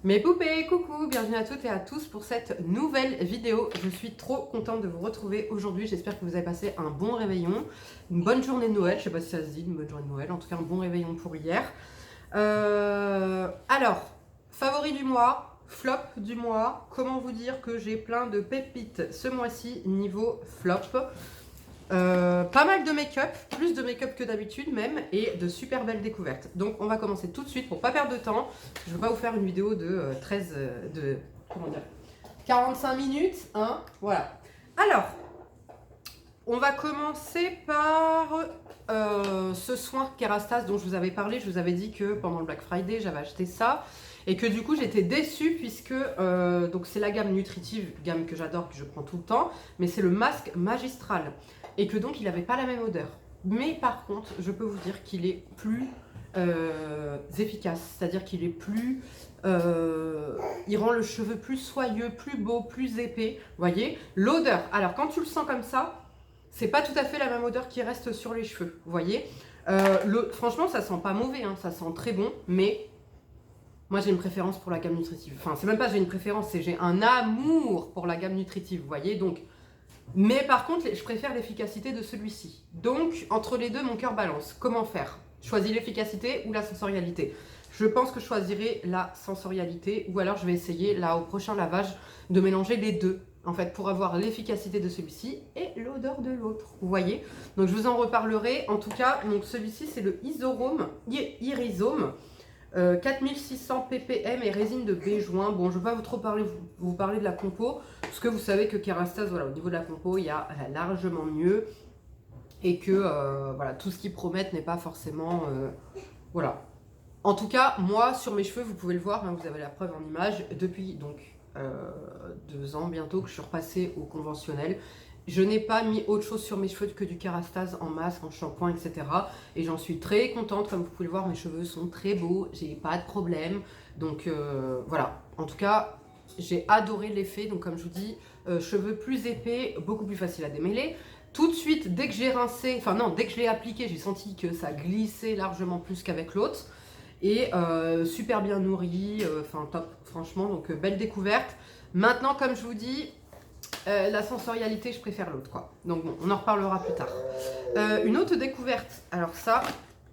Mes poupées, coucou, bienvenue à toutes et à tous pour cette nouvelle vidéo. Je suis trop contente de vous retrouver aujourd'hui. J'espère que vous avez passé un bon réveillon, une bonne journée de Noël. Je sais pas si ça se dit, une bonne journée de Noël. En tout cas, un bon réveillon pour hier. Alors, favori du mois, flop du mois. Comment vous dire que j'ai plein de pépites ce mois-ci niveau flop. Pas mal de make-up, plus de make-up que d'habitude même, et de super belles découvertes. Donc on va commencer tout de suite pour pas perdre de temps. Je vais pas vous faire une vidéo de 45 minutes, hein, voilà. Alors, on va commencer par ce soin Kerastase dont je vous avais parlé. Je vous avais dit que pendant le Black Friday, j'avais acheté ça. Et que du coup j'étais déçue puisque donc c'est la gamme nutritive, gamme que j'adore, que je prends tout le temps, mais c'est le masque magistral. Et que donc il n'avait pas la même odeur. Mais par contre, je peux vous dire qu'il est plus efficace, c'est-à-dire qu'il est plus... il rend le cheveu plus soyeux, plus beau, plus épais. Vous voyez, l'odeur, alors quand tu le sens comme ça, c'est pas tout à fait la même odeur qui reste sur les cheveux. Vous voyez, franchement ça sent pas mauvais, hein, ça sent très bon, mais... Moi, j'ai une préférence pour la gamme nutritive. Enfin, c'est même pas j'ai une préférence, c'est j'ai un amour pour la gamme nutritive, vous voyez. Donc, mais par contre, je préfère l'efficacité de celui-ci. Donc, entre les deux, mon cœur balance. Comment faire? Choisis l'efficacité ou la sensorialité? Je pense que je choisirai la sensorialité, ou alors je vais essayer, là, au prochain lavage, de mélanger les deux, en fait, pour avoir l'efficacité de celui-ci et l'odeur de l'autre, vous voyez. Donc, je vous en reparlerai. En tout cas, donc celui-ci, c'est le Irisome. 4600 ppm et résine de béjoin. Bon, je ne vais pas trop vous parler de la compo, parce que vous savez que Kerastase, voilà, au niveau de la compo, il y a largement mieux. Et que voilà, tout ce qu'ils promettent n'est pas forcément... voilà. En tout cas, moi, sur mes cheveux, vous pouvez le voir, hein, vous avez la preuve en image, depuis donc 2 ans bientôt que je suis repassée au conventionnel. Je n'ai pas mis autre chose sur mes cheveux que du Kerastase en masque, en shampoing, etc. Et j'en suis très contente. Comme vous pouvez le voir, mes cheveux sont très beaux. J'ai pas de problème. Donc voilà. En tout cas, j'ai adoré l'effet. Donc comme je vous dis, cheveux plus épais, beaucoup plus facile à démêler. Tout de suite, dès que j'ai rincé, enfin non, dès que je l'ai appliqué, j'ai senti que ça glissait largement plus qu'avec l'autre. Et super bien nourri, enfin top, franchement. Donc belle découverte. Maintenant, comme je vous dis... la sensorialité, je préfère l'autre, quoi. Donc bon, on en reparlera plus tard. Une autre découverte, alors ça,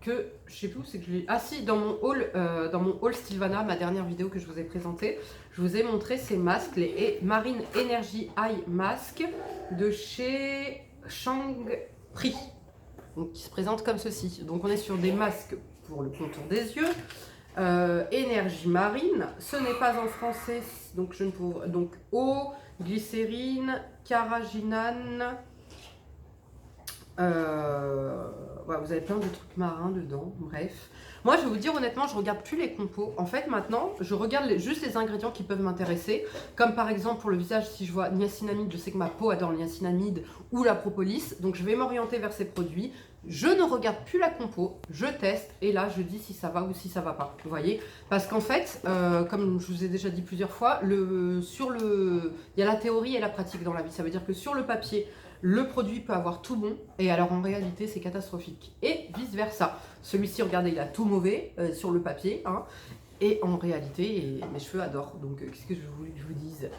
que je sais plus où c'est que je l'ai... Ah si, dans mon haul Stilvana, ma dernière vidéo que je vous ai présentée, je vous ai montré ces masques, les Marine Energy Eye Mask de chez Shangri, donc qui se présentent comme ceci. Donc on est sur des masques pour le contour des yeux. Énergie marine, ce n'est pas en français, donc je ne pourrais... Donc eau, glycérine, carrageenane, ouais, vous avez plein de trucs marins dedans, bref. Moi, je vais vous dire honnêtement, je regarde plus les compos. En fait, maintenant, je regarde juste les ingrédients qui peuvent m'intéresser. Comme par exemple, pour le visage, si je vois niacinamide, je sais que ma peau adore le niacinamide ou la propolis. Donc, je vais m'orienter vers ces produits. Je ne regarde plus la compo, je teste et là, je dis si ça va ou si ça va pas. Vous voyez? Parce qu'en fait, comme je vous ai déjà dit plusieurs fois, il y a la théorie et la pratique dans la vie. Ça veut dire que sur le papier, le produit peut avoir tout bon, et alors en réalité, c'est catastrophique. Et vice-versa. Celui-ci, regardez, il a tout mauvais sur le papier, hein, et en réalité, mes cheveux adorent. Donc, qu'est-ce que je voulais que je vous dise?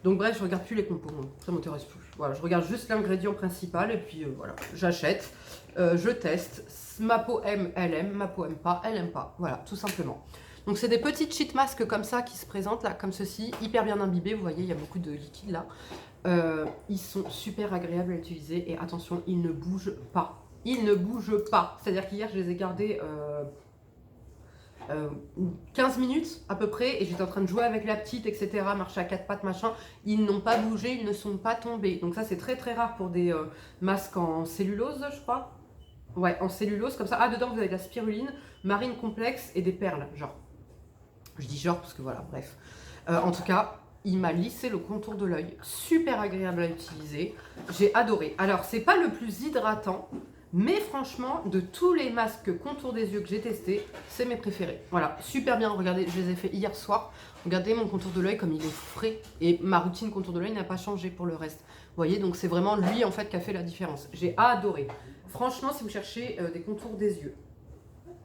Donc bref, je regarde plus les compos, moi. Ça m'intéresse plus. Voilà, je regarde juste l'ingrédient principal, et puis voilà, j'achète, je teste. Ma peau aime, elle aime, ma peau aime pas, elle aime pas. Voilà, tout simplement. Donc c'est des petites sheet masks comme ça qui se présentent là, comme ceci, hyper bien imbibés. Vous voyez, il y a beaucoup de liquide là. Ils sont super agréables à utiliser et attention, ils ne bougent pas. Ils ne bougent pas. C'est-à-dire qu'hier, je les ai gardés 15 minutes à peu près et j'étais en train de jouer avec la petite, etc. Marcher à 4 pattes, machin. Ils n'ont pas bougé, ils ne sont pas tombés. Donc ça, c'est très très rare pour des masques en cellulose, je crois. Ouais, en cellulose comme ça. Ah, dedans, vous avez de la spiruline, marine complexe et des perles, genre. Je dis genre parce que voilà, bref. En tout cas... Il m'a lissé le contour de l'œil, super agréable à utiliser, j'ai adoré. Alors, c'est pas le plus hydratant, mais franchement, de tous les masques contour des yeux que j'ai testés, c'est mes préférés. Voilà, super bien, regardez, je les ai fait hier soir. Regardez mon contour de l'œil comme il est frais, et ma routine contour de l'œil n'a pas changé pour le reste. Vous voyez, donc c'est vraiment lui en fait qui a fait la différence. J'ai adoré. Franchement, si vous cherchez des contours des yeux,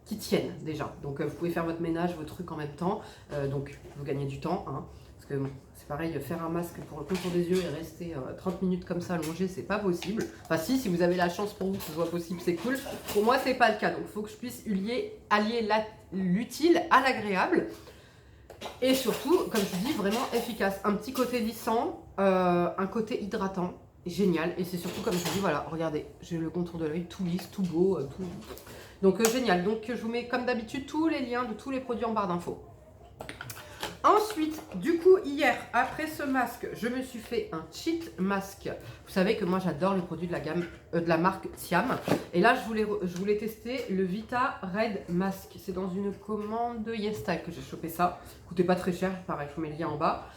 qui tiennent déjà. Donc vous pouvez faire votre ménage, vos trucs en même temps, donc vous gagnez du temps, hein, parce que bon, c'est pareil, faire un masque pour le contour des yeux et rester 30 minutes comme ça allongé, c'est pas possible. Enfin si vous avez la chance pour vous que ce soit possible, c'est cool. Pour moi, c'est pas le cas, donc il faut que je puisse allier l'utile à l'agréable. Et surtout, comme je dis, vraiment efficace. Un petit côté lissant, un côté hydratant, génial. Et c'est surtout, comme je dis, voilà, regardez, j'ai le contour de l'œil tout lisse, tout beau, tout. Donc génial. Donc je vous mets comme d'habitude tous les liens de tous les produits en barre d'infos. Ensuite, du coup, hier, après ce masque, je me suis fait un cheat masque. Vous savez que moi, j'adore les produits de la gamme de la marque Thiam. Et là, je voulais tester le Vita Red Mask. C'est dans une commande YesStyle que j'ai chopé ça. Coûtait pas très cher, pareil, je vous mets le lien en bas.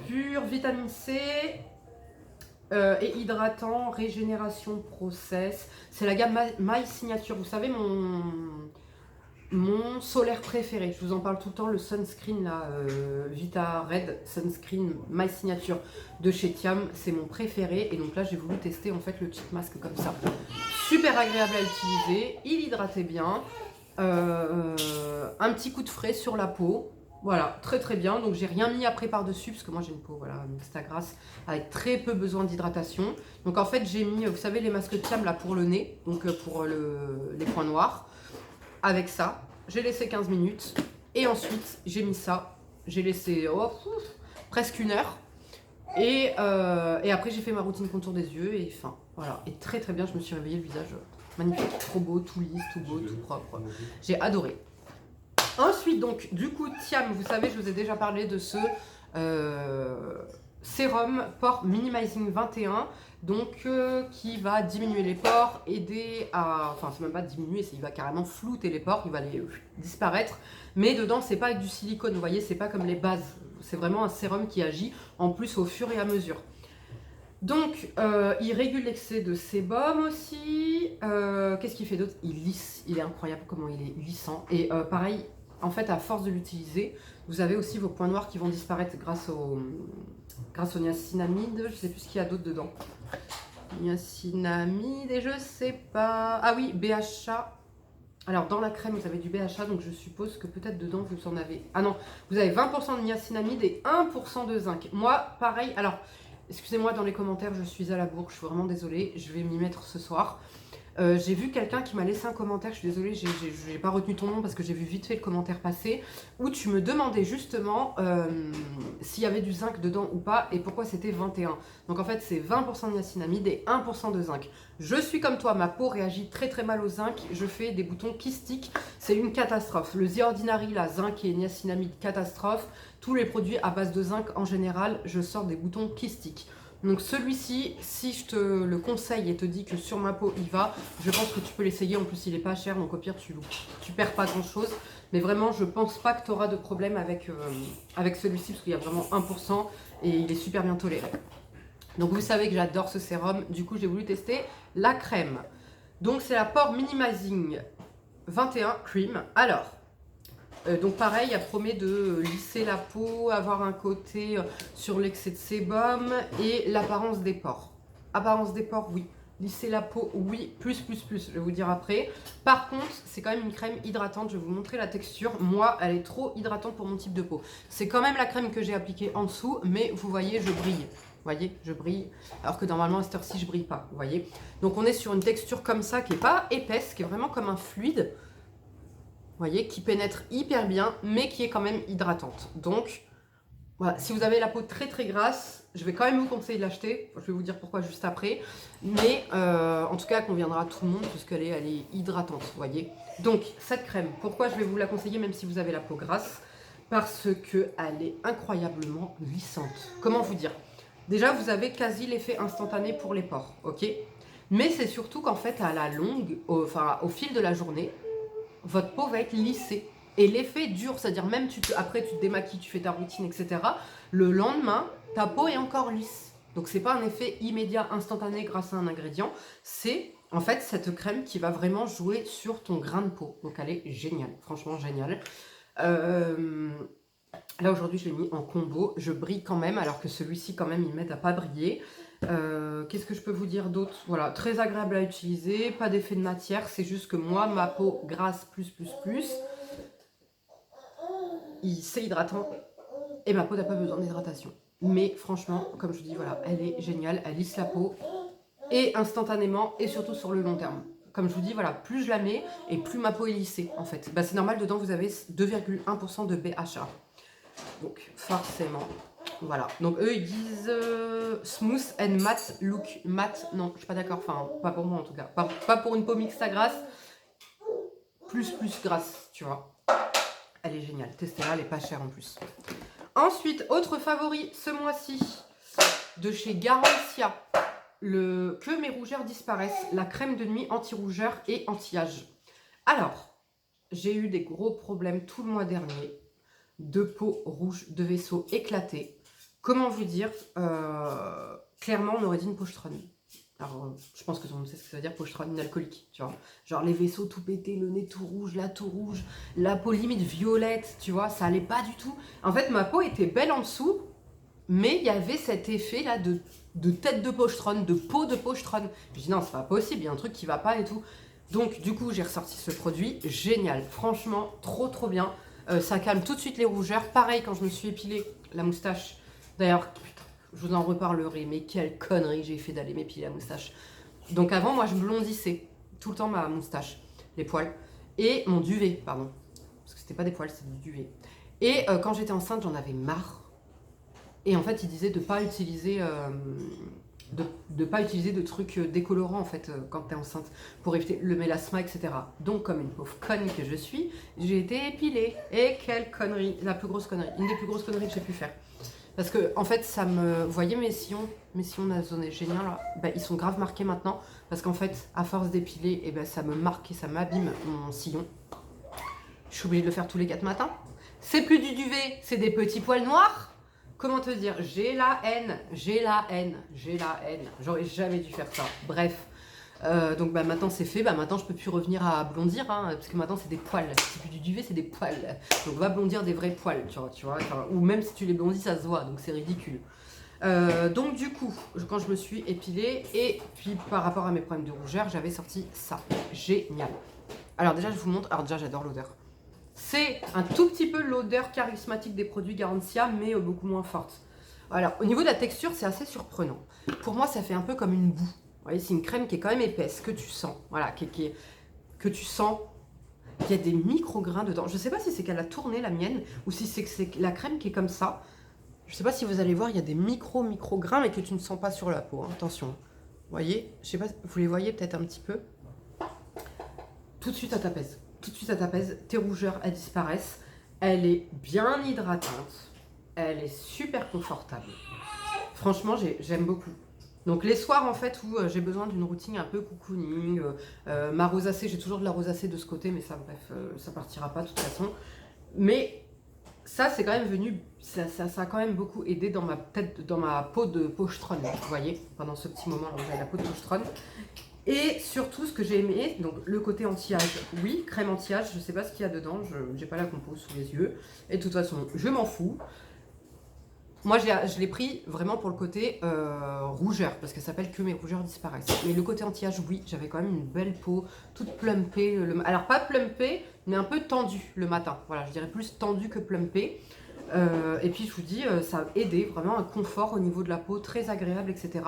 Pure vitamine C et hydratant, régénération process. C'est la gamme My Signature. Vous savez, mon solaire préféré, je vous en parle tout le temps, le sunscreen là, Vita Red Sunscreen My Signature de chez Thiam, c'est mon préféré. Et donc là j'ai voulu tester en fait le cheat mask comme ça. Super agréable à utiliser, il hydratait bien, un petit coup de frais sur la peau. Voilà, très très bien. Donc j'ai rien mis après par dessus parce que moi j'ai une peau voilà mixta grasse avec très peu besoin d'hydratation. Donc en fait j'ai mis, vous savez les masques Thiam là pour le nez, donc pour les points noirs. Avec ça, j'ai laissé 15 minutes et ensuite j'ai mis ça, j'ai laissé presque 1 heure et après j'ai fait ma routine contour des yeux et fin, voilà, et très très bien, je me suis réveillée le visage magnifique, trop beau, tout lisse, tout beau, tout propre, j'ai adoré. Ensuite donc du coup Thiam, vous savez je vous ai déjà parlé de ce sérum Pore Minimizing 21, donc qui va diminuer les pores, aider à, enfin c'est même pas diminuer, il va carrément flouter les pores, il va les disparaître, mais dedans c'est pas avec du silicone, vous voyez, c'est pas comme les bases, c'est vraiment un sérum qui agit en plus au fur et à mesure. Donc il régule l'excès de sébum aussi, qu'est-ce qu'il fait d'autre? Il lisse, il est incroyable comment il est lissant, et pareil, en fait à force de l'utiliser, vous avez aussi vos points noirs qui vont disparaître grâce au niacinamide, je sais plus ce qu'il y a d'autre dedans. Niacinamide et je sais pas. Ah oui, BHA. Alors dans la crème vous avez du BHA, donc je suppose que peut-être dedans vous en avez. Ah non, vous avez 20% de niacinamide et 1% de zinc. Moi pareil, alors excusez-moi dans les commentaires, je suis à la bourre, je suis vraiment désolée, je vais m'y mettre ce soir. J'ai vu quelqu'un qui m'a laissé un commentaire, je suis désolée, j'ai pas retenu ton nom parce que j'ai vu vite fait le commentaire passer, où tu me demandais justement s'il y avait du zinc dedans ou pas et pourquoi c'était 21. Donc en fait c'est 20% de niacinamide et 1% de zinc. Je suis comme toi, ma peau réagit très très mal au zinc, je fais des boutons kystiques, c'est une catastrophe. Le The Ordinary, la zinc et niacinamide, catastrophe. Tous les produits à base de zinc en général, je sors des boutons kystiques. Donc celui-ci, si je te le conseille et te dis que sur ma peau il va, je pense que tu peux l'essayer. En plus il est pas cher, donc au pire tu perds pas grand chose. Mais vraiment je pense pas que tu auras de problème avec celui-ci parce qu'il y a vraiment 1% et il est super bien toléré. Donc vous savez que j'adore ce sérum, du coup j'ai voulu tester la crème. Donc c'est la Pore Minimizing 21 Cream. Alors, donc pareil, elle promet de lisser la peau, avoir un côté sur l'excès de sébum et l'apparence des pores. Apparence des pores, oui. Lisser la peau, oui. Plus, je vais vous dire après. Par contre, c'est quand même une crème hydratante. Je vais vous montrer la texture. Moi, elle est trop hydratante pour mon type de peau. C'est quand même la crème que j'ai appliquée en dessous, mais vous voyez, je brille. Vous voyez, je brille, alors que normalement à cette heure-ci, je brille pas. Vous voyez. Donc on est sur une texture comme ça, qui est pas épaisse, qui est vraiment comme un fluide. Vous voyez, qui pénètre hyper bien, mais qui est quand même hydratante. Donc, voilà, si vous avez la peau très très grasse, je vais quand même vous conseiller de l'acheter. Je vais vous dire pourquoi juste après. Mais en tout cas, elle conviendra à tout le monde puisqu'elle est hydratante, vous voyez. Donc, cette crème, pourquoi je vais vous la conseiller même si vous avez la peau grasse? Parce qu'elle est incroyablement lissante. Comment vous dire? Déjà, vous avez quasi l'effet instantané pour les pores, ok? Mais c'est surtout qu'en fait, à la longue, au fil de la journée, votre peau va être lissée. Et l'effet dure, c'est-à-dire même après tu te démaquilles, tu fais ta routine, etc. Le lendemain, ta peau est encore lisse. Donc c'est pas un effet immédiat, instantané grâce à un ingrédient. C'est en fait cette crème qui va vraiment jouer sur ton grain de peau. Donc elle est géniale, franchement géniale. Là aujourd'hui je l'ai mis en combo, je brille quand même alors que celui-ci quand même il m'aide à pas briller. Qu'est-ce que je peux vous dire d'autre? Voilà, très agréable à utiliser, pas d'effet de matière, c'est juste que moi ma peau grasse c'est hydratant et ma peau n'a pas besoin d'hydratation. Mais franchement, comme je vous dis, voilà, elle est géniale, elle lisse la peau et instantanément et surtout sur le long terme. Comme je vous dis, voilà, plus je la mets et plus ma peau est lissée en fait. Bah, c'est normal, dedans vous avez 2,1% de BHA. Donc forcément, voilà. Donc eux ils disent smooth and matte look. Matte, non, je suis pas d'accord. Enfin, pas pour moi en tout cas. Pas pour une peau mixte à grasse. Plus grasse, tu vois. Elle est géniale. Testez-la, elle est pas chère en plus. Ensuite, autre favori ce mois-ci de chez Garantia. Que mes rougeurs disparaissent. La crème de nuit anti-rougeur et anti-âge. Alors, j'ai eu des gros problèmes tout le mois dernier. De peau rouge, de vaisseaux éclatés. Comment vous dire, clairement on aurait dit une pochetronne. Alors je pense que tout le monde sait ce que ça veut dire pochetronne alcoolique, tu vois. Genre les vaisseaux tout pétés, le nez tout rouge, la peau limite violette, tu vois, ça allait pas du tout. En fait ma peau était belle en dessous, mais il y avait cet effet là de tête de pochetronne, de peau de pochetronne. Je dis non c'est pas possible, il y a un truc qui va pas et tout. Donc du coup j'ai ressorti ce produit, génial, franchement trop bien. Ça calme tout de suite les rougeurs. Pareil, quand je me suis épilé la moustache. D'ailleurs, je vous en reparlerai. Mais quelle connerie j'ai fait d'aller m'épiler la moustache. Donc avant, moi, je blondissais tout le temps ma moustache, les poils. Et mon duvet, pardon. Parce que c'était pas des poils, c'était du duvet. Et quand j'étais enceinte, j'en avais marre. Et en fait, il disait de pas utiliser... de pas utiliser de trucs décolorants en fait quand t'es enceinte pour éviter le mélasma, etc. Donc comme une pauvre conne que je suis, j'ai été épilée. Et quelle connerie, la plus grosse connerie, une des plus grosses conneries que j'ai pu faire. Parce que en fait ça me... Vous voyez mes sillons nasogéniens là, bah, ils sont grave marqués maintenant. Parce qu'en fait à force d'épiler, et ben ça me marque et ça m'abîme mon sillon. Je suis obligée de le faire tous les 4 matins. C'est plus du duvet, c'est des petits poils noirs. Comment te dire, j'ai la haine. J'aurais jamais dû faire ça. Bref. Donc bah, maintenant c'est fait, bah, maintenant je peux plus revenir à blondir, hein, parce que maintenant c'est des poils. C'est plus du duvet, c'est des poils. Donc va blondir des vrais poils, tu vois. Enfin, ou même si tu les blondis, ça se voit, donc c'est ridicule. Donc du coup, quand je me suis épilée, et puis par rapport à mes problèmes de rougeur, j'avais sorti ça. Génial. Alors déjà je vous montre, alors déjà j'adore l'odeur. C'est un tout petit peu l'odeur charismatique des produits Garantia, mais beaucoup moins forte. Alors, au niveau de la texture, c'est assez surprenant. Pour moi, ça fait un peu comme une boue. Vous voyez, c'est une crème qui est quand même épaisse, que tu sens. Voilà, que tu sens qu'il y a des micro-grains dedans. Je ne sais pas si c'est qu'elle a tourné la mienne, ou si c'est la crème qui est comme ça. Je ne sais pas si vous allez voir, il y a des micro-grains, mais que tu ne sens pas sur la peau. Hein. Attention. Vous voyez, je sais pas, vous les voyez peut-être un petit peu. Tout de suite, ça t'apaise. Tout de suite, ça t'apaise. Tes rougeurs, elles disparaissent. Elle est bien hydratante. Elle est super confortable. Franchement, j'aime beaucoup. Donc les soirs en fait où j'ai besoin d'une routine un peu cocooning, ma rosacée, j'ai toujours de la rosacée de ce côté, mais ça bref, ça partira pas de toute façon. Mais ça c'est quand même venu, ça a quand même beaucoup aidé dans ma tête, dans ma peau de pochetronne, vous voyez, pendant ce petit moment où j'avais la peau de pochetronne. Et surtout ce que j'ai aimé, donc le côté anti-âge, oui, crème anti-âge, je sais pas ce qu'il y a dedans, je n'ai pas la compo sous les yeux, et de toute façon je m'en fous. Moi, je l'ai pris vraiment pour le côté rougeur, parce que ça s'appelle que mes rougeurs disparaissent. Mais le côté anti-âge, oui, j'avais quand même une belle peau, toute plumpée. Alors, pas plumpée, mais un peu tendue le matin. Voilà, je dirais plus tendue que plumpée. Et puis, je vous dis, ça a aidé vraiment un confort au niveau de la peau, très agréable, etc.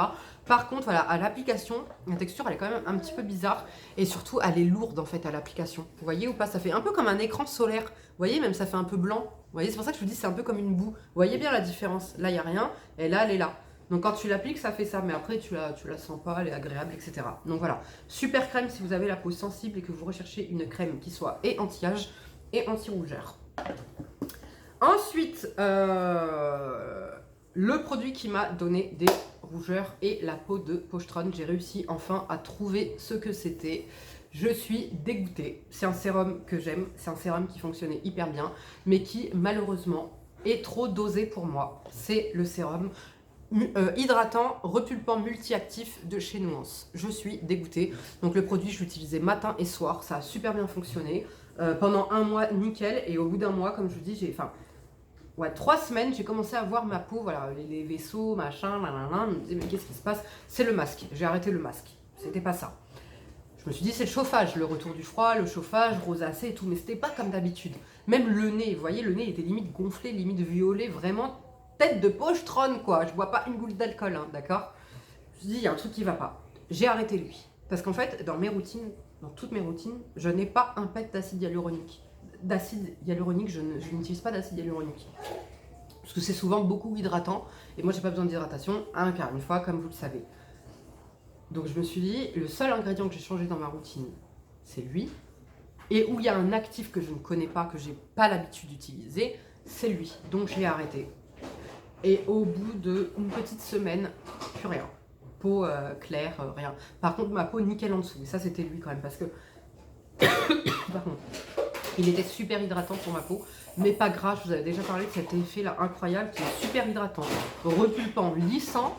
Par contre, voilà, à l'application, la texture, elle est quand même un petit peu bizarre. Et surtout, elle est lourde, en fait, à l'application. Vous voyez ou pas? Ça fait un peu comme un écran solaire. Vous voyez, même ça fait un peu blanc. Vous voyez, c'est pour ça que je vous dis c'est un peu comme une boue. Vous voyez bien la différence. Là, il n'y a rien. Et là, elle est là. Donc, quand tu l'appliques, ça fait ça. Mais après, tu la sens pas, elle est agréable, etc. Donc, voilà. Super crème si vous avez la peau sensible et que vous recherchez une crème qui soit et anti-âge et anti-rougeur. Ensuite, le produit qui m'a donné des rougeurs et la peau de pochetronne. J'ai réussi enfin à trouver ce que c'était. Je suis dégoûtée. C'est un sérum que j'aime. C'est un sérum qui fonctionnait hyper bien, mais qui malheureusement est trop dosé pour moi. C'est le sérum hydratant, repulpant, multi-actif de chez Nuance. Je suis dégoûtée. Donc le produit, je l'utilisais matin et soir. Ça a super bien fonctionné. Pendant un mois, nickel. Et au bout d'un mois, comme je vous dis, ouais, 3 semaines, j'ai commencé à voir ma peau, voilà, les vaisseaux, machin, nanana, je me disais, mais qu'est-ce qui se passe? C'est le masque, j'ai arrêté le masque, c'était pas ça. Je me suis dit, c'est le chauffage, le retour du froid, le chauffage, rosacée et tout, mais c'était pas comme d'habitude. Même le nez, vous voyez, le nez était limite gonflé, limite violet, vraiment tête de pochetronne, quoi. Je bois pas une goutte d'alcool, hein, d'accord? Je me suis dit, il y a un truc qui va pas. J'ai arrêté lui. Parce qu'en fait, dans mes routines, dans toutes mes routines, je n'ai pas un pet d'acide hyaluronique. Je n'utilise pas d'acide hyaluronique. Parce que c'est souvent beaucoup hydratant, et moi j'ai pas besoin d'hydratation, un quart une fois, comme vous le savez. Donc je me suis dit, le seul ingrédient que j'ai changé dans ma routine, c'est lui. Et où il y a un actif que je ne connais pas, que j'ai pas l'habitude d'utiliser, c'est lui. Donc je l'ai arrêté. Et au bout d'une petite semaine, plus rien. Peau claire, rien. Par contre, ma peau nickel en dessous. Et ça, c'était lui quand même, parce que... Par contre, il était super hydratant pour ma peau, mais pas gras. Je vous avais déjà parlé de cet effet là incroyable qui est super hydratant, repulpant, lissant,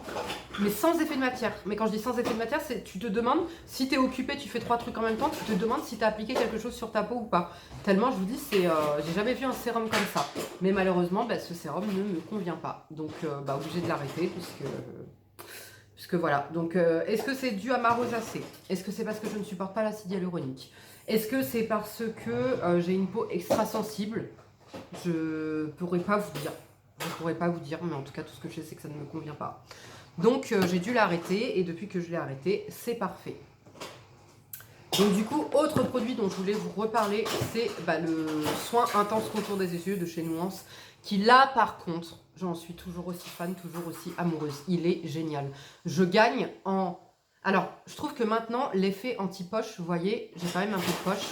mais sans effet de matière. Mais quand je dis sans effet de matière, c'est tu te demandes si tu es occupé, tu fais 3 trucs en même temps, tu te demandes si tu as appliqué quelque chose sur ta peau ou pas. Tellement je vous dis, c'est j'ai jamais vu un sérum comme ça. Mais malheureusement, ce sérum ne me convient pas. Donc obligé de l'arrêter puisque voilà. Donc est-ce que c'est dû à ma rosacée? Est-ce que c'est parce que je ne supporte pas l'acide hyaluronique? Est-ce que c'est parce que j'ai une peau extra sensible? Je pourrais pas vous dire. Je pourrais pas vous dire, mais en tout cas, tout ce que je sais, c'est que ça ne me convient pas. Donc, j'ai dû l'arrêter, et depuis que je l'ai arrêté, c'est parfait. Donc, du coup, autre produit dont je voulais vous reparler, c'est le soin intense contour des yeux de chez Nuance, qui là, par contre, j'en suis toujours aussi fan, toujours aussi amoureuse. Il est génial. Je gagne en... Alors, je trouve que maintenant, l'effet anti-poche, vous voyez, j'ai quand même un peu de poche.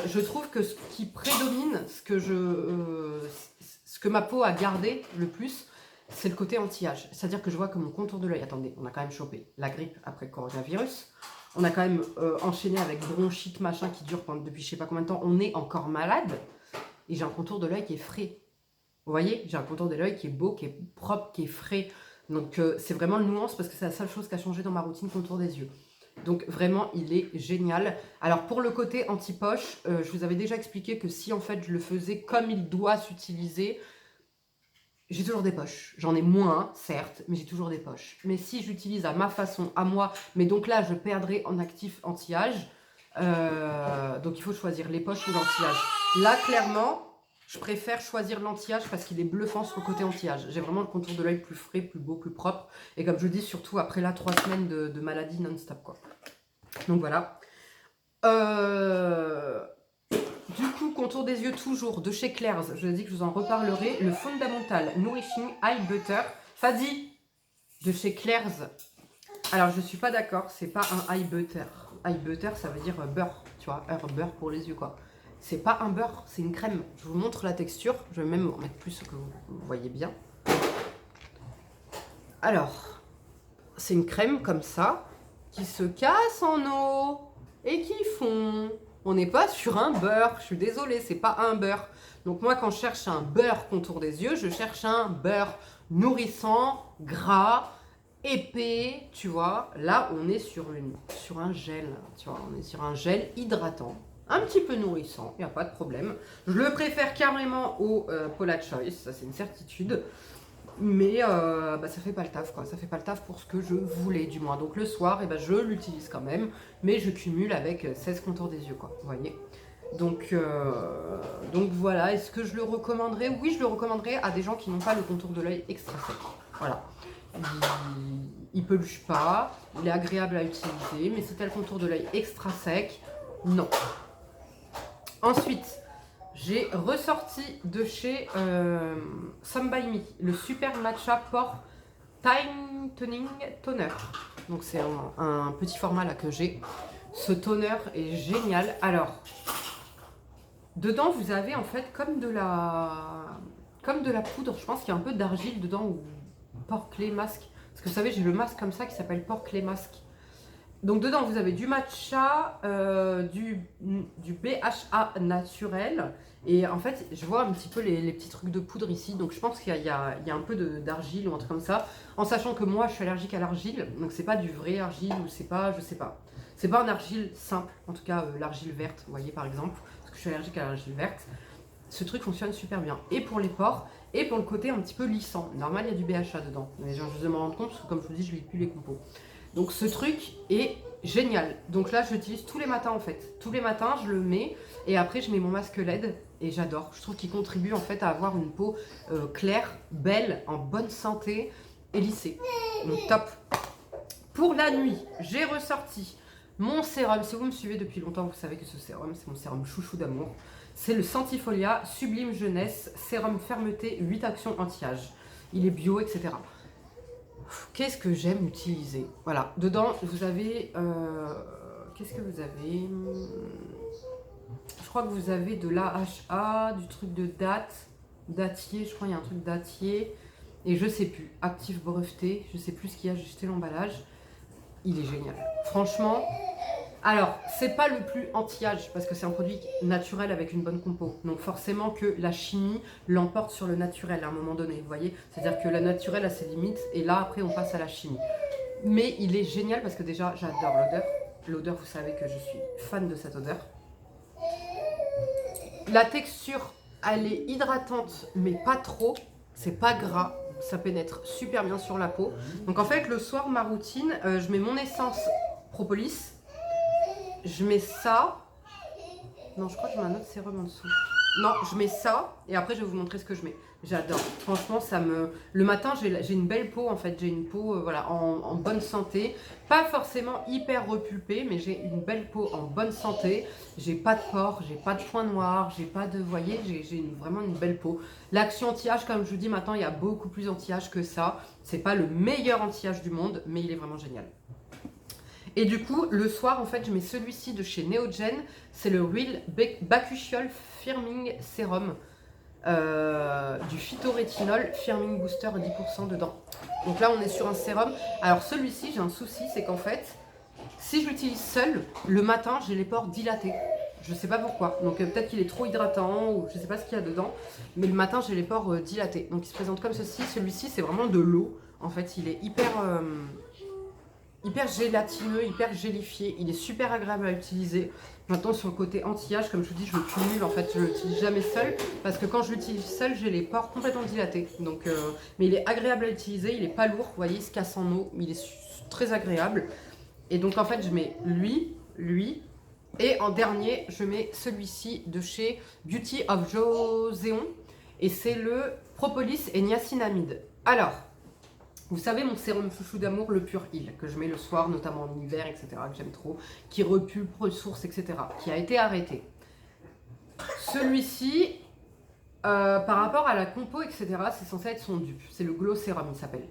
Je trouve que ce qui prédomine, ce que ma peau a gardé le plus, c'est le côté anti-âge. C'est-à-dire que je vois que mon contour de l'œil, attendez, on a quand même chopé la grippe après le coronavirus, on a quand même enchaîné avec bronchite, machin, qui dure depuis je sais pas combien de temps, on est encore malade, et j'ai un contour de l'œil qui est frais. Vous voyez, j'ai un contour de l'œil qui est beau, qui est propre, qui est frais. Donc c'est vraiment le Nuance parce que c'est la seule chose qui a changé dans ma routine contour des yeux. Donc vraiment, il est génial. Alors pour le côté anti-poche, je vous avais déjà expliqué que si en fait je le faisais comme il doit s'utiliser, j'ai toujours des poches. J'en ai moins, certes, mais j'ai toujours des poches. Mais si j'utilise à ma façon, à moi, mais donc là je perdrai en actif anti-âge, donc il faut choisir les poches ou l'anti-âge. Là clairement, je préfère choisir l'anti-âge parce qu'il est bluffant sur le côté anti-âge. J'ai vraiment le contour de l'œil plus frais, plus beau, plus propre. Et comme je dis, surtout après là, 3 semaines de maladie non-stop, quoi. Donc voilà. Du coup, contour des yeux toujours, de chez Claire's. Je vous ai dit que je vous en reparlerai. Le Fundamental Nourishing Eye Butter. Ça dit de chez Claire's. Alors, je ne suis pas d'accord. C'est pas un eye butter. Eye butter, ça veut dire beurre. Tu vois, beurre pour les yeux, quoi. C'est pas un beurre, c'est une crème. Je vous montre la texture. Je vais même en mettre plus que vous voyez bien. Alors, c'est une crème comme ça qui se casse en eau et qui fond. On n'est pas sur un beurre. Je suis désolée, c'est pas un beurre. Donc moi, quand je cherche un beurre contour des yeux, je cherche un beurre nourrissant, gras, épais, tu vois. Là, on est sur un gel, tu vois. On est sur un gel hydratant. Un petit peu nourrissant, il n'y a pas de problème. Je le préfère carrément au Paula Choice, ça c'est une certitude. Mais ça fait pas le taf, quoi. Ça fait pas le taf pour ce que je voulais, du moins. Donc le soir, je l'utilise quand même, mais je cumule avec 16 contours des yeux, quoi. Vous voyez. Donc voilà, est-ce que je le recommanderais? Oui, je le recommanderais à des gens qui n'ont pas le contour de l'œil extra sec. Voilà. Il peluche pas, il est agréable à utiliser, mais si tu as le contour de l'œil extra sec, non. Ensuite, j'ai ressorti de chez Some By Me le Super Matcha Pore Tightening Toner. Donc c'est un petit format là que j'ai. Ce toner est génial. Alors, dedans vous avez en fait comme de la poudre. Je pense qu'il y a un peu d'argile dedans ou Pore Clay Mask. Parce que vous savez, j'ai le masque comme ça qui s'appelle Pore Clay Mask. Donc dedans vous avez du matcha, du BHA naturel, et en fait je vois un petit peu les petits trucs de poudre ici, donc je pense qu'il y a un peu d'argile ou un truc comme ça, en sachant que moi je suis allergique à l'argile, donc c'est pas du vrai argile ou c'est pas, je sais pas, c'est pas un argile simple, en tout cas l'argile verte, vous voyez par exemple, parce que je suis allergique à l'argile verte. Ce truc fonctionne super bien. Et pour les pores, et pour le côté un petit peu lissant. Normal, il y a du BHA dedans, mais je viens juste de me rendre compte parce que comme je vous dis, je lis plus les compos. Donc ce truc est génial. Donc là, je l'utilise tous les matins en fait. Tous les matins, je le mets et après, je mets mon masque LED et j'adore. Je trouve qu'il contribue en fait à avoir une peau claire, belle, en bonne santé et lissée. Donc top. Pour la nuit, j'ai ressorti mon sérum. Si vous me suivez depuis longtemps, vous savez que ce sérum, c'est mon sérum chouchou d'amour. C'est le Sentifolia Sublime Jeunesse, sérum fermeté, 8 actions anti-âge. Il est bio, etc. Qu'est-ce que j'aime utiliser? Voilà, dedans, vous avez... qu'est-ce que vous avez? Je crois que vous avez de l'AHA, du truc de date, dattier, je crois qu'il y a un truc dattier. Et je sais plus, actif breveté, je sais plus ce qu'il y a, j'ai jeté l'emballage. Il est génial. Franchement, alors, c'est pas le plus anti-âge parce que c'est un produit naturel avec une bonne compo. Donc forcément que la chimie l'emporte sur le naturel à un moment donné, vous voyez. C'est-à-dire que la naturelle a ses limites et là après on passe à la chimie. Mais il est génial parce que déjà j'adore l'odeur. L'odeur, vous savez que je suis fan de cette odeur. La texture, elle est hydratante mais pas trop. C'est pas gras. Ça pénètre super bien sur la peau. Donc en fait le soir, ma routine, je mets mon essence propolis. Je mets ça. Non, je crois que je mets un autre sérum en dessous. Non, je mets ça et après je vais vous montrer ce que je mets. J'adore. Franchement, ça me... Le matin, j'ai une belle peau en fait. J'ai une peau voilà, en bonne santé. Pas forcément hyper repulpée, mais j'ai une belle peau en bonne santé. J'ai pas de pores, j'ai pas de points noirs, j'ai pas de... Vous voyez, j'ai vraiment une belle peau. L'action anti-âge, comme je vous dis maintenant, il y a beaucoup plus anti-âge que ça. C'est pas le meilleur anti-âge du monde, mais il est vraiment génial. Et du coup, le soir, en fait, je mets celui-ci de chez Neogen. C'est le Real Bakuchiol Firming Serum. Du phytorétinol, Firming Booster 10% dedans. Donc là, on est sur un sérum. Alors celui-ci, j'ai un souci, c'est qu'en fait, si je l'utilise seul, le matin, j'ai les pores dilatés. Je sais pas pourquoi. Donc peut-être qu'il est trop hydratant ou je sais pas ce qu'il y a dedans. Mais le matin, j'ai les pores dilatés. Donc il se présente comme ceci. Celui-ci, c'est vraiment de l'eau. En fait, il est hyper gélatineux, hyper gélifié. Il est super agréable à utiliser. Maintenant, sur le côté anti-âge, comme je vous dis, je le cumule. En fait, je ne l'utilise jamais seul. Parce que quand je l'utilise seul, j'ai les pores complètement dilatés. Donc, mais il est agréable à utiliser. Il n'est pas lourd. Vous voyez, il se casse en eau. Il est très agréable. Et donc, en fait, je mets lui. Et en dernier, je mets celui-ci de chez Beauty of Joseon. Et c'est le propolis et niacinamide. Alors... Vous savez, mon sérum chouchou d'amour, le Pure Heal, que je mets le soir, notamment en hiver, etc., que j'aime trop, qui repulpe, ressource, etc., qui a été arrêté. Celui-ci, par rapport à la compo, etc., c'est censé être son dupe. C'est le Glow Serum, il s'appelle.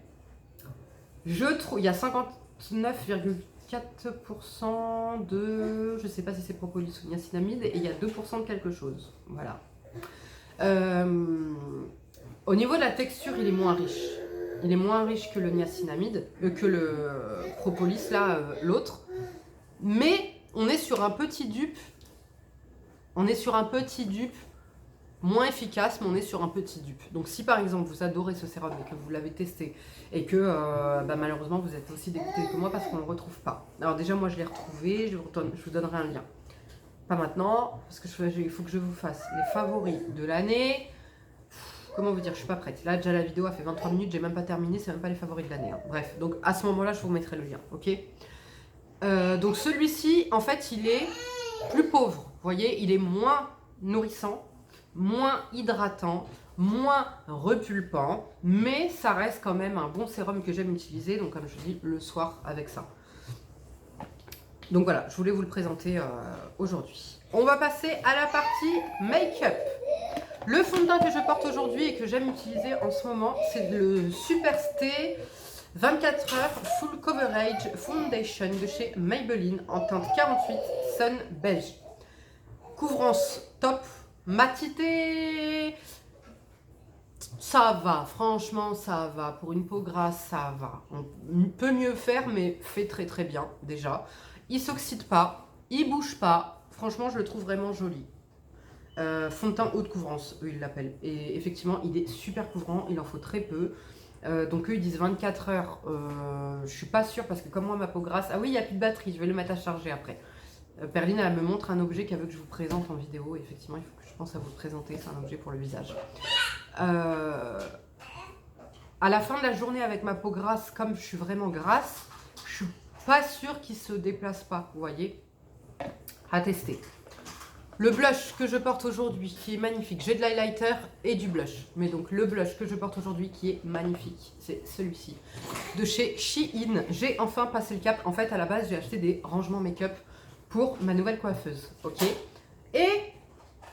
Je trouve, il y a 59,4% de, je sais pas si c'est propolis ou niacinamide, et il y a 2% de quelque chose. Voilà. Au niveau de la texture, il est moins riche. Il est moins riche que le niacinamide, que le propolis, là, l'autre. Mais on est sur un petit dupe. On est sur un petit dupe moins efficace, mais on est sur un petit dupe. Donc si par exemple vous adorez ce sérum et que vous l'avez testé et que malheureusement vous êtes aussi dégoûté que moi parce qu'on ne le retrouve pas. Alors déjà moi je l'ai retrouvé, je vous donnerai un lien. Pas maintenant, parce que il faut que je vous fasse les favoris de l'année. Comment vous dire, je suis pas prête. Là, déjà, la vidéo a fait 23 minutes, j'ai même pas terminé, c'est même pas les favoris de l'année. Hein. Bref, donc à ce moment-là, je vous mettrai le lien, ok. Donc celui-ci, en fait, il est plus pauvre. Vous voyez, il est moins nourrissant, moins hydratant, moins repulpant, mais ça reste quand même un bon sérum que j'aime utiliser. Donc, comme je vous dis, le soir avec ça. Donc voilà, je voulais vous le présenter aujourd'hui. On va passer à la partie make-up. Le fond de teint que je porte aujourd'hui et que j'aime utiliser en ce moment, c'est le Superstay 24 heures Full Coverage Foundation de chez Maybelline en teinte 48 Sun Beige. Couvrance top, matité, ça va, franchement ça va. Pour une peau grasse, ça va. On peut mieux faire, mais fait très très bien déjà. Il s'oxyde pas, il bouge pas. Franchement, je le trouve vraiment joli. Fond de teint haute couvrance, eux ils l'appellent. Et effectivement, il est super couvrant, il en faut très peu. Donc eux ils disent 24 heures. Je suis pas sûre parce que comme moi ma peau grasse. Ah oui, il n'y a plus de batterie, je vais le mettre à charger après. Perline elle me montre un objet qu'elle veut que je vous présente en vidéo. Et effectivement, il faut que je pense à vous le présenter. C'est un objet pour le visage. à la fin de la journée avec ma peau grasse, comme je suis vraiment grasse, je suis pas sûre qu'il se déplace pas, vous voyez. À tester. Le blush que je porte aujourd'hui, qui est magnifique. J'ai de l'highlighter et du blush. Mais donc le blush que je porte aujourd'hui, qui est magnifique, c'est celui-ci. De chez Shein. J'ai enfin passé le cap. En fait, à la base, j'ai acheté des rangements make-up pour ma nouvelle coiffeuse. Ok. Et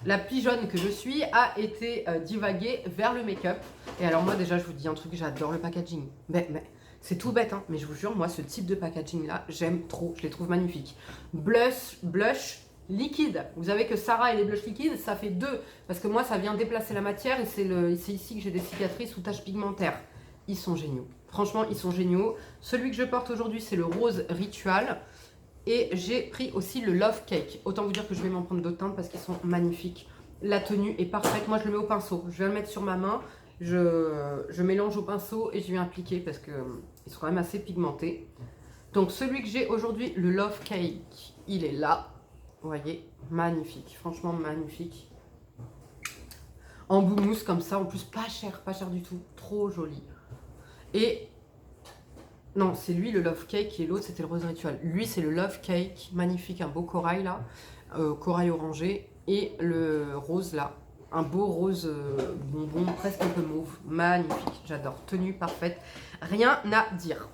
la pigeonne que je suis a été divaguée vers le make-up. Et alors moi, déjà, je vous dis un truc, j'adore le packaging. Mais c'est tout bête, hein. Mais je vous jure, moi, ce type de packaging-là, j'aime trop. Je les trouve magnifiques. Blush liquide. Vous savez que Sarah et les blushs liquides, ça fait deux. Parce que moi, ça vient déplacer la matière et c'est ici que j'ai des cicatrices ou taches pigmentaires. Ils sont géniaux. Franchement, ils sont géniaux. Celui que je porte aujourd'hui, c'est le rose ritual. Et j'ai pris aussi le Love Cake. Autant vous dire que je vais m'en prendre d'autres teintes parce qu'ils sont magnifiques. La tenue est parfaite. Moi, je le mets au pinceau. Je vais le mettre sur ma main. Je mélange au pinceau et je viens appliquer parce qu'ils sont quand même assez pigmentés. Donc, celui que j'ai aujourd'hui, le Love Cake, il est là. Vous voyez, magnifique, franchement magnifique. En bout mousse comme ça, en plus pas cher du tout, trop joli. Et non, c'est lui le Love Cake et l'autre c'était le Rose Ritual. Lui c'est le Love Cake, magnifique, un beau corail là, corail orangé. Et le rose là, un beau rose bonbon, presque un peu mauve, magnifique, j'adore, tenue parfaite, rien à dire.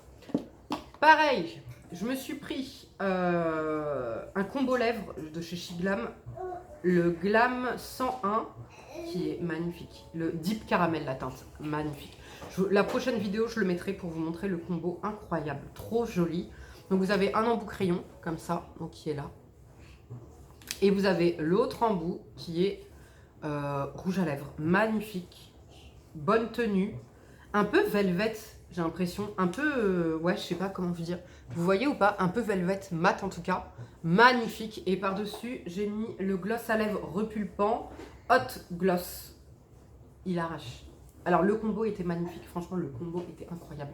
Pareil, je me suis pris un combo lèvres de chez Shiglam, le Glam 101, qui est magnifique. Le Deep Caramel, la teinte, magnifique. La prochaine vidéo, je le mettrai pour vous montrer le combo incroyable, trop joli. Donc vous avez un embout crayon, comme ça, donc qui est là. Et vous avez l'autre embout qui est rouge à lèvres, magnifique, bonne tenue, un peu velvet. J'ai l'impression, un peu, ouais, je sais pas comment vous dire. Vous voyez ou pas? Un peu velvet, mat en tout cas. Magnifique. Et par-dessus, j'ai mis le gloss à lèvres repulpant. Hot Gloss. Il arrache. Alors, le combo était magnifique. Franchement, le combo était incroyable.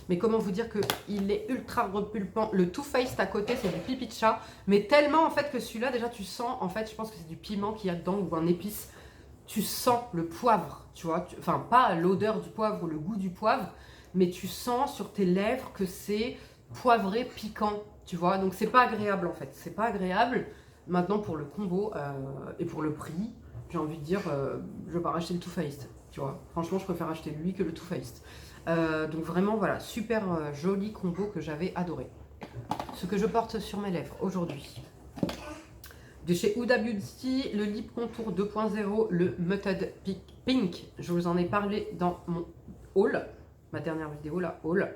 Mais comment vous dire qu'il est ultra repulpant. Le Too Faced à côté, c'est du pipi de chat. Mais tellement, en fait, que celui-là, déjà, tu sens, en fait, je pense que c'est du piment qu'il y a dedans ou un épice. Tu sens le poivre, tu vois. Enfin, pas l'odeur du poivre ou le goût du poivre. Mais tu sens sur tes lèvres que c'est poivré, piquant, tu vois. Donc c'est pas agréable en fait, c'est pas agréable. Maintenant pour le combo et pour le prix, j'ai envie de dire, je vais pas racheter le Too Faced, tu vois. Franchement, je préfère acheter lui que le Too Faced. Donc vraiment voilà, super joli combo que j'avais adoré. Ce que je porte sur mes lèvres aujourd'hui. De chez Huda Beauty, le Lip Contour 2.0, le Mutted Pink. Je vous en ai parlé dans mon haul. Ma dernière vidéo, la haul.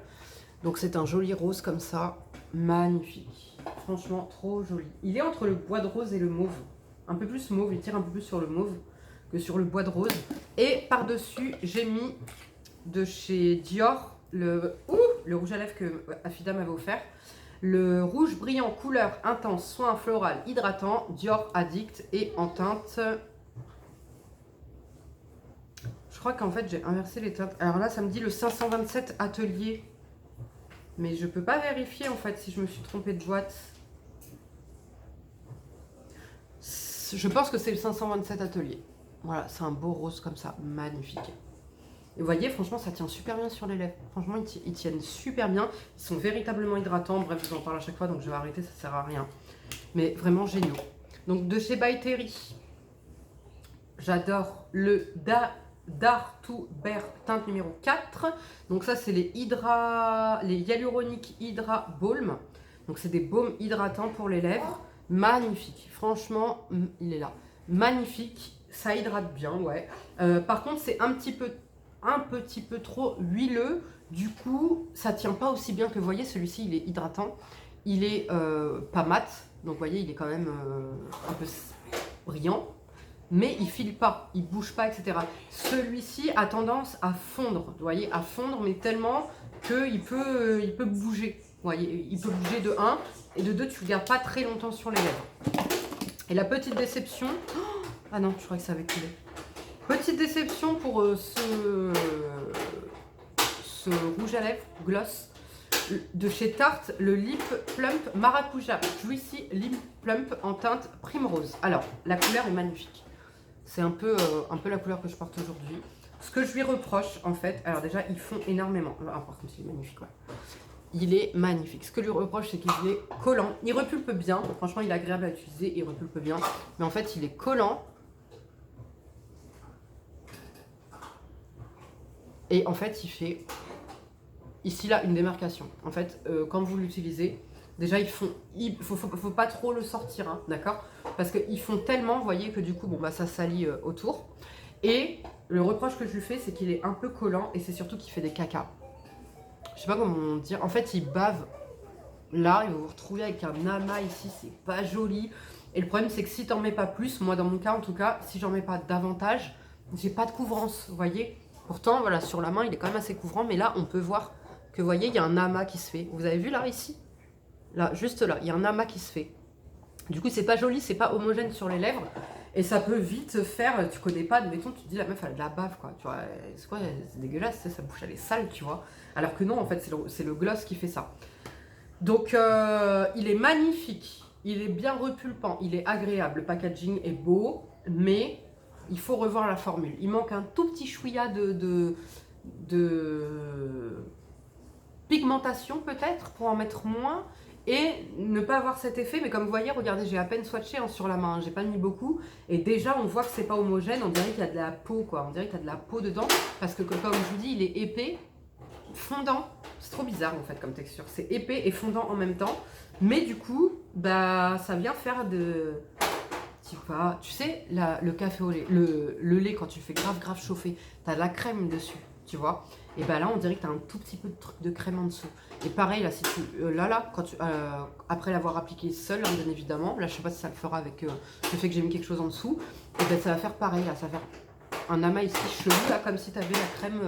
Donc c'est un joli rose comme ça, magnifique. Franchement, trop joli. Il est entre le bois de rose et le mauve. Un peu plus mauve, il tire un peu plus sur le mauve que sur le bois de rose. Et par-dessus, j'ai mis de chez Dior le rouge à lèvres que Afida m'avait offert. Le rouge brillant couleur intense, soin floral hydratant, Dior Addict et en teinte... Je crois qu'en fait j'ai inversé les teintes. Alors là ça me dit le 527 atelier. Mais je peux pas vérifier en fait si je me suis trompée de boîte. Je pense que c'est le 527 atelier. Voilà, c'est un beau rose comme ça, magnifique. Et vous voyez, franchement ça tient super bien sur les lèvres. Franchement ils tiennent super bien. Ils sont véritablement hydratants. Bref, je vous en parle à chaque fois donc je vais arrêter, ça sert à rien. Mais vraiment géniaux. Donc de chez By Terry, j'adore le Dare to Bear teinte numéro 4. Donc ça c'est les Hyaluronic Hydra Balm. Donc c'est des baumes hydratants pour les lèvres. Magnifique. Franchement, il est là. Magnifique. Ça hydrate bien, ouais. Par contre c'est un petit peu trop huileux. Du coup, ça tient pas aussi bien que vous voyez. Celui-ci il est hydratant. Il est pas mat. Donc vous voyez, il est quand même un peu brillant. Mais il file pas, il bouge pas, etc. Celui-ci a tendance à fondre, vous voyez, à fondre, mais tellement qu'il peut bouger. Vous voyez, il peut bouger de 1 et de 2, tu ne le gardes pas très longtemps sur les lèvres. Et la petite déception... Ah non, je crois que ça avait coulé. Petite déception pour ce rouge à lèvres, gloss, de chez Tarte, le Lip Plump Maracuja Juicy Lip Plump en teinte Primrose. Alors, la couleur est magnifique. C'est un peu la couleur que je porte aujourd'hui. Ce que je lui reproche, en fait, alors déjà, ils font énormément. Ah, par contre, il est magnifique, ouais. Il est magnifique. Ce que je lui reproche, c'est qu'il est collant. Il repulpe bien. Franchement, il est agréable à utiliser. Il repulpe bien. Mais en fait, il est collant. Et en fait, il fait ici, là, une démarcation. En fait, quand vous l'utilisez, déjà, il faut pas trop le sortir, hein, d'accord? Parce qu'ils font tellement, vous voyez, que du coup, bon, bah, ça salit autour. Et le reproche que je lui fais, c'est qu'il est un peu collant et c'est surtout qu'il fait des cacas. Je sais pas comment dire. En fait, il bave. Là, il va vous retrouver avec un amas ici, c'est pas joli. Et le problème, c'est que si t'en mets pas plus, moi dans mon cas en tout cas, si j'en mets pas davantage, j'ai pas de couvrance, vous voyez. Pourtant, voilà, sur la main, il est quand même assez couvrant, mais là, on peut voir que, vous voyez, il y a un amas qui se fait. Vous avez vu là, ici? Là, juste là, il y a un amas qui se fait. Du coup, c'est pas joli, c'est pas homogène sur les lèvres. Et ça peut vite faire, tu connais pas, admettons, tu te dis la meuf elle a de la bave, quoi. Tu vois, c'est quoi, c'est dégueulasse, sa bouche elle est sale, tu vois. Alors que non, en fait, c'est le gloss qui fait ça. Donc, il est magnifique, il est bien repulpant, il est agréable, le packaging est beau, mais il faut revoir la formule. Il manque un tout petit chouïa de pigmentation peut-être, pour en mettre moins, et ne pas avoir cet effet. Mais comme vous voyez, regardez, j'ai à peine swatché hein, sur la main, j'ai pas mis beaucoup, et déjà on voit que c'est pas homogène, on dirait qu'il y a de la peau, quoi. On dirait qu'il y a de la peau dedans, parce que comme je vous dis, il est épais, fondant. C'est trop bizarre en fait comme texture. C'est épais et fondant en même temps. Mais du coup, bah ça vient faire de... Tu sais, le café au lait, le lait quand tu fais grave chauffer, t'as de la crème dessus, tu vois. Et bah là, on dirait que t'as un tout petit peu de truc de crème en dessous. Et pareil, là, si tu... quand tu, après l'avoir appliqué seul, hein, bien évidemment, là, je sais pas si ça le fera avec le fait que j'ai mis quelque chose en dessous, et ben ça va faire pareil, là, ça va faire un amas ici chelou, là, comme si t'avais la crème...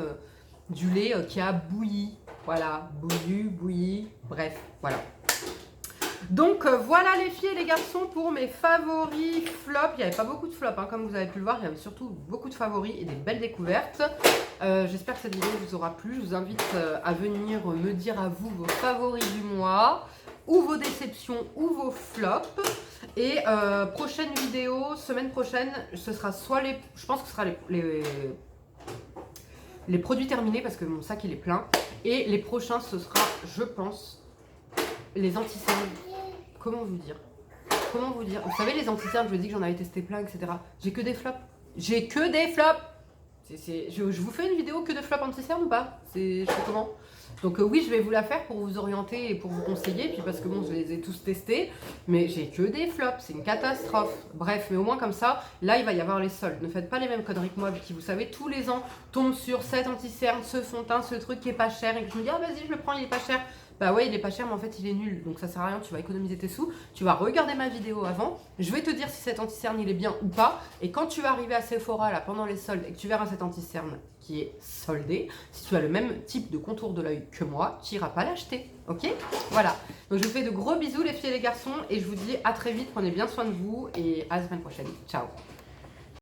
du lait qui a bouilli, voilà, bouilli, bref, voilà. Donc voilà les filles et les garçons pour mes favoris flops. Il n'y avait pas beaucoup de flops, hein, comme vous avez pu le voir, il y avait surtout beaucoup de favoris et des belles découvertes. J'espère que cette vidéo vous aura plu. Je vous invite à venir me dire à vous vos favoris du mois, ou vos déceptions, ou vos flops. Et prochaine vidéo, semaine prochaine, ce sera soit les... Je pense que ce sera les produits terminés parce que mon sac il est plein. Et les prochains ce sera, je pense, les anti-cernes. Comment vous dire? Vous savez les anti-cernes, je vous ai dit que j'en avais testé plein, etc. J'ai que des flops. J'ai que des flops. Je vous fais une vidéo que de flops anti-cernes ou pas? Je fais comment? Donc oui, je vais vous la faire pour vous orienter et pour vous conseiller, puis parce que bon, je les ai tous testés, mais j'ai que des flops, c'est une catastrophe. Bref, mais au moins comme ça, là, il va y avoir les soldes. Ne faites pas les mêmes conneries que moi, qui, vous savez, tous les ans, tombe sur cet anti-cerne, ce fond de teint, ce truc qui est pas cher, et que je me dis, ah vas-y, je le prends, il est pas cher. Bah ouais, il est pas cher, mais en fait, il est nul, donc ça sert à rien, tu vas économiser tes sous. Tu vas regarder ma vidéo avant, je vais te dire si cet anti-cerne, il est bien ou pas, et quand tu vas arriver à Sephora, là, pendant les soldes, et que tu verras cet anti-cerne qui est soldé, si tu as le même type de contour de l'œil que moi, tu n'iras pas l'acheter, ok? Voilà, donc je vous fais de gros bisous les filles et les garçons, et je vous dis à très vite, prenez bien soin de vous, et à la semaine prochaine. Ciao!